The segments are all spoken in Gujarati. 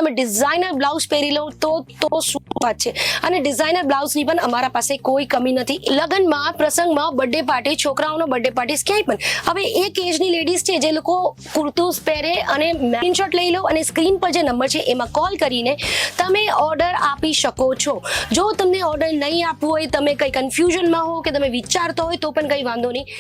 તમે ડિઝાઇનર બ્લાઉઝ પહેરી લો તો શું વાત છે. અને ડિઝાઇનર બ્લાઉઝની પણ અમારા પાસે કોઈ કમી નથી. લગ્નમાં, પ્રસંગમાં, બર્થડે પાર્ટી, છોકરાઓનો બર્થડે પાર્ટી, ક્યાંય પણ હવે એક એજની લેડીઝ છે જે લોકો કુર્તુસ પહેરે અને સ્ક્રીનશોટ લઈ લો અને સ્ક્રીન પર જે નંબર છે એમાં કોલ કરીને તમે ઓર્ડર આપી શકો છો. જો તમને ઓર્ડર નહીં આપવું હોય, તમે કંઈ કન્ફ્યુઝનમાં હો કે તમે વિચારતો હોય તો પણ કંઈ વાંધો નહીં.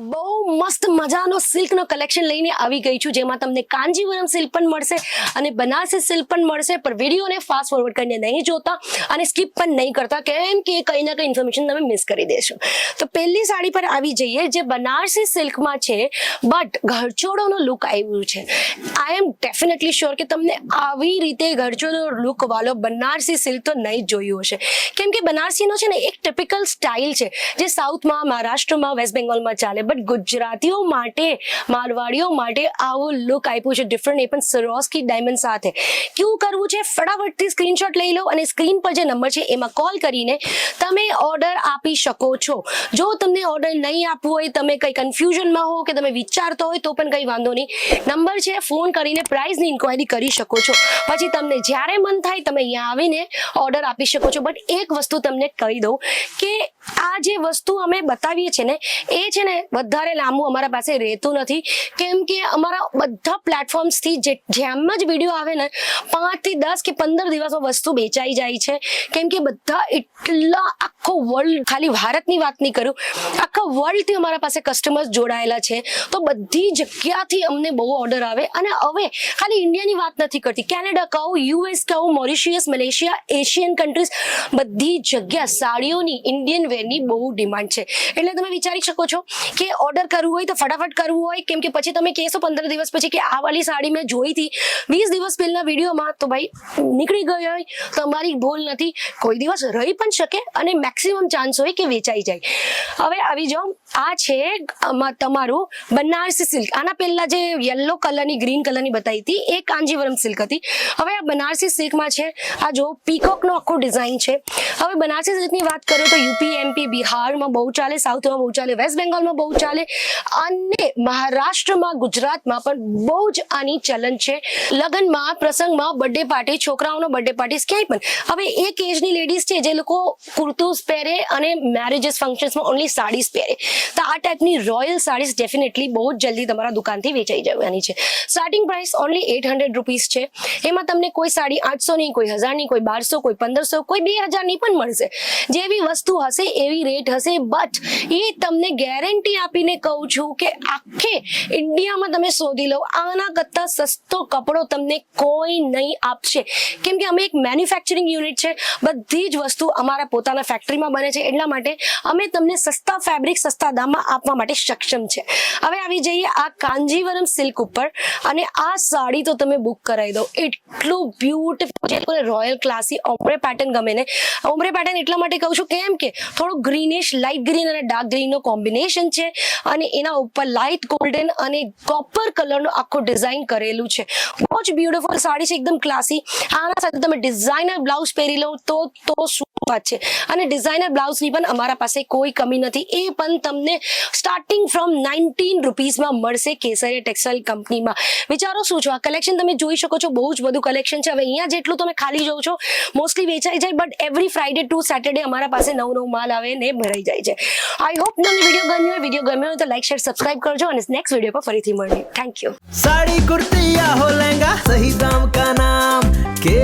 બહુ મસ્ત મજાનો સિલ્કનો કલેક્શન લઈને આવી ગઈ છું, જેમાં તમને કાંજીવરમ સિલ્ક પણ મળશે અને બનારસી સિલ્ક પણ મળશે. પણ વિડીયોને ફાસ્ટ ફોરવર્ડ કરીને નહીં જોતા અને સ્કીપ પણ નહીં કરતા, કેમ કે કંઈ ના કંઈ ઇન્ફોર્મેશન તમે મિસ કરી દેશો. તો પહેલી સાડી પર આવી જઈએ, જે બનારસી સિલ્કમાં છે બટ ઘરચોળોનો લુક આવ્યું છે. આઈ એમ ડેફિનેટલી શ્યોર કે તમને આવી રીતે ઘરચોળો લુક વાળો બનારસી સિલ્ક તો નહીં જ જોયું હશે, કેમ કે બનારસીનો છે ને એક ટિપિકલ સ્ટાઇલ છે જે સાઉથમાં, મહારાષ્ટ્રમાં, વેસ્ટ બેંગોલમાં ચાલે. બટ ગુજરાતીઓ માટે, મારવાડીઓ માટે આવું લુક આપ્યું છે ડિફરન્ટ, એ પણ સરોસ્કી ડાયમંડ સાથે. કેવું કરવું છે, ફટાફટથી સ્ક્રીનશોટ લઈ લો અને સ્ક્રીન પર જે નંબર છે એમાં કોલ કરીને તમે ઓર્ડર આપી શકો છો. જો તમને ઓર્ડર નહીં આપવું હોય, તમે કંઈ કન્ફ્યુઝનમાં હો કે તમે વિચારતો હોય તો પણ કંઈ વાંધો નહીં. નંબર છે, ફોન કરીને પ્રાઇસની ઇન્ક્વાયરી કરી શકો છો. પછી તમને જ્યારે મન થાય તમે અહીંયા આવીને ઓર્ડર આપી શકો છો. બટ એક વસ્તુ તમને કહી દઉં કે આ જે વસ્તુ અમે બતાવીએ છીએ ને એ છે ને વધારે લાંબુ અમારા પાસે રહેતું નથી, કેમ કે અમારા બધા પ્લેટફોર્મ્સથી જેમ જ વિડીયો આવે ને 5 થી 10 કે 15 દિવસમાં વસ્તુ વેચાઈ જાય છે. કેમ કે બધા એટલા આખો વર્લ્ડ, ખાલી ભારતની વાત નહીં કરું, આખા વર્લ્ડથી અમારા પાસે કસ્ટમર્સ જોડાયેલા છે. તો બધી જગ્યાથી અમને બહુ ઓર્ડર આવે. અને હવે ખાલી ઇન્ડિયાની વાત નથી કરતી, કેનેડા કહું, યુએસ કહું, મોરિશિયસ, મલેશિયા, એશિયન કન્ટ્રીઝ, બધી જગ્યા સાડીઓની, ઇન્ડિયન વેરની બહુ ડિમાન્ડ છે. એટલે તમે વિચારી શકો છો કે ઓર્ડર કરવું હોય તો ફટાફટ કરવું હોય, કેમ કે પછી તમે કહેશો 15 દિવસ પછી કે આ વાળી સાડી મેં જોઈ હતી 20 દિવસ પહેલા વિડીયોમાં, તો ભાઈ નીકળી ગઈ હોય, તમારી ભૂલ નથી. કોઈ દિવસ રહી પણ શકે અને મેક્સિમમ ચાન્સ હોય કે વેચાઈ જાય. હવે આવી જાઓ, આ છે તમારું બનારસી સિલ્ક. આના પહેલા જે યલો કલરની, ગ્રીન કલરની બતાવી હતી એ કાંજીવરમ સિલ્ક હતી. હવે આ બનારસી સિલ્કમાં છે, આ જો પીકોકનો આખો ડિઝાઇન છે. હવે બનારસી સિલ્કની વાત કરું તો યુપી, એમપી, બિહારમાં બહુ ચાલે, સાઉથમાં બહુ ચાલે, વેસ્ટ બેંગોલમાં બહુ ચાલે અને મહારાષ્ટ્રમાં, ગુજરાતમાં પણ બહુ જ આની ચલન છે. લગ્નમાં, પ્રસંગમાં, બર્થડે પાર્ટી, છોકરાઓનો બર્થડે પાર્ટી, ક્યાંય પણ હવે એક એજની લેડીઝ છે જે લોકો કુર્તુસ પહેરે અને મેરેજીસ, ફંક્શન્સમાં ઓનલી સાડીઝ પહેરે. તો આ ટાઈપની રોયલ સાડીઝ ડેફિનેટલી બહુ જ જલ્દી તમારા દુકાનથી વેચાઈ જવાની છે. સ્ટાર્ટિંગ પ્રાઇસ ઓનલી 800 રૂપીસ છે. એમાં તમને કોઈ સાડી 800 ની, કોઈ 1000 ની, કોઈ 1200, કોઈ 1500, કોઈ 2000 ની પણ મળશે. જેવી વસ્તુ હશે એવી રેટ હશે. બટ એ તમને ગેરંટી આપીને કહું છું કે આખે ઇન્ડિયામાં તમે શોધી લો, આના કરતાં સસ્તો કપડો તમને કોઈ નહીં આપશે. કેમ કે અમે એક મેન્યુફેક્ચરિંગ યુનિટ છે, બધી જ વસ્તુ અમારા પોતાના ફેક્ટરીમાં બને છે. એટલા માટે અમે તમને સસ્તા ફેબ્રિક, સસ્તા દામમાં આપવા માટે સક્ષમ છે. હવે આવી જઈએ આ કાંજીવરમ સિલ્ક ઉપર, અને આ સાડી તો તમે બુક કરાવી દો. એટલું બ્યુટીફુલ, જે લોકોને રોયલ ક્લાસી ઓમ્બ્રે પેટર્ન ગમે ને, ઓમ્બ્રે પેટર્ન એટલા માટે કહું છું કેમ કે થોડું ગ્રીનિશ, લાઇટ ગ્રીન અને ડાર્ક ગ્રીનનો કોમ્બિનેશન છે અને એના ઉપર લાઇટ ગોલ્ડન અને કોપર કલરનો આખો ડિઝાઇન કરેલું છે. બહુ જ બ્યુટીફુલ સાડી છે, એકદમ ક્લાસી. આના સાથે તમે ડિઝાઇનર બ્લાઉઝ પહેરી લો તો શું વાત છે. અને ડિઝાઇનર બ્લાઉઝની પણ અમારા પાસે કોઈ કમી નથી. એ પણ તમને સ્ટાર્ટિંગ ફ્રોમ 19 રૂપીસમાં મળશે કેસરિયા ટેક્સટાઇલ કંપનીમાં. વિચારો શું છો, આ કલેક્શન તમે જોઈ શકો છો, બહુ જ બધું કલેક્શન છે. હવે અહીંયા જેટલું તમે ખાલી જોવો છો મોસ્ટલી વેચાઈ જાય, but every Friday to Saturday અમારા પાસે નવો માલ આવે ને ભરાઈ જાય છે. આઈ હોપ તમને વિડીયો ગમ્યો હોય તો લાઈક, શેર, સબસ્ક્રાઇબ કરજો અને નેક્સ્ટ વિડીયો પર ફરીથી મળીએ. Thank you. साड़ी कुर्ती या हो लहंगा, सही दाम का नाम के